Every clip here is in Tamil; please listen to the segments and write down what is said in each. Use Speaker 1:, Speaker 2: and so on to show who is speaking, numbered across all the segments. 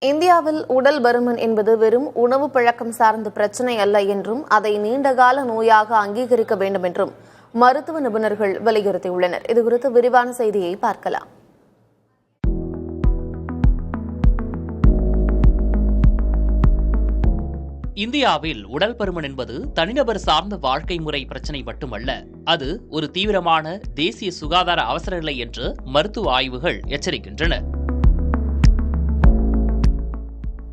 Speaker 1: இந்தியாவில் உடல் பருமன் என்பது வெறும் உணவு பழக்கம் சார்ந்த பிரச்சினை அல்ல என்றும் அதை நீண்டகால நோயாக அங்கீகரிக்க வேண்டும் என்றும் மருத்துவ நிபுணர்கள் வலியுறுத்தியுள்ளனர். இதுகுறித்து விரிவான செய்தியை பார்க்கலாம்.
Speaker 2: இந்தியாவில் உடல் பருமன் என்பது தனிநபர் சார்ந்த வாழ்க்கை முறை பிரச்சினை மட்டுமல்ல, அது ஒரு தீவிரமான தேசிய சுகாதார அவசர நிலை என்று மருத்துவ ஆய்வுகள் எச்சரிக்கின்றன.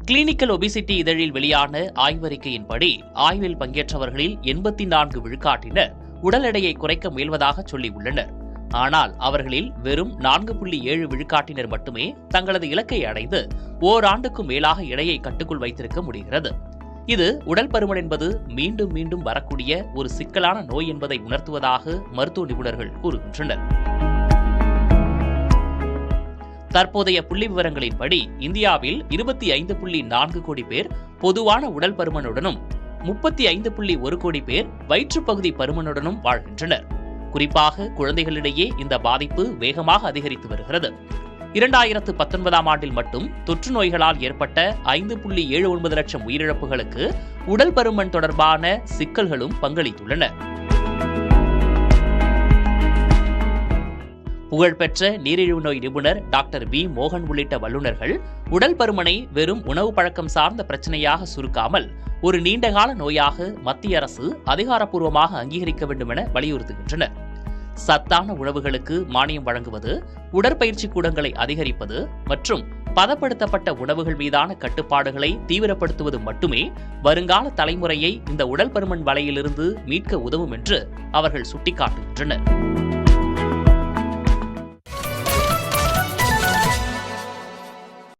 Speaker 2: கிளினிக்கல் ஒபிசிட்டி இதழில் வெளியான ஆய்வறிக்கையின்படி ஆய்வில் பங்கேற்றவர்களில் 84 விழுக்காட்டினர் உடல் எடையை குறைக்க முயல்வதாக சொல்லியுள்ளனர். ஆனால் அவர்களில் வெறும் 4.7 விழுக்காட்டினர் மட்டுமே தங்களது இலக்கை அடைந்து ஓராண்டுக்கும் மேலாக எடையை கட்டுக்குள் வைத்திருக்க முடிகிறது. இது உடல் பருமன் என்பது மீண்டும் மீண்டும் வரக்கூடிய ஒரு சிக்கலான நோய் என்பதை உணர்த்துவதாக மருத்துவ நிபுணர்கள் கூறுகின்றனர். தற்போதைய புள்ளி விவரங்களின்படி இந்தியாவில் 25.4 கோடி பேர் பொதுவான உடல் பருமனுடனும் 35.1 கோடி பேர் வயிற்றுப்பகுதி பருமனுடனும் வாழ்கின்றனர். குறிப்பாக குழந்தைகளிடையே இந்த பாதிப்பு வேகமாக அதிகரித்து வருகிறது. 2019ஆம் ஆண்டில் மட்டும் தொற்று நோய்களால் ஏற்பட்ட 5.79 லட்சம் உயிரிழப்புகளுக்கு உடல் பருமன் தொடர்பான சிக்கல்களும் பங்களித்துள்ளன. புகழ்பெற்ற நீரிழிவு நோய் நிபுணர் டாக்டர் பி மோகன் உள்ளிட்ட வல்லுநர்கள் உடல் பருமனை வெறும் உணவு பழக்கம் சார்ந்த பிரச்சனையாக சுருக்காமல் ஒரு நீண்டகால நோயாக மத்திய அரசு அதிகாரப்பூர்வமாக அங்கீகரிக்க வேண்டும் என வலியுறுத்துகின்றனர். சத்தான உணவுகளுக்கு மானியம் வழங்குவது, உடற்பயிற்சி கூடங்களை அதிகரிப்பது மற்றும் பதப்படுத்தப்பட்ட உணவுகள் மீதான கட்டுப்பாடுகளை தீவிரப்படுத்துவது மட்டுமே வருங்கால தலைமுறையை இந்த உடல் பருமன் வலையிலிருந்து மீட்க உதவும் என்று அவர்கள் சுட்டிக்காட்டுகின்றனர்.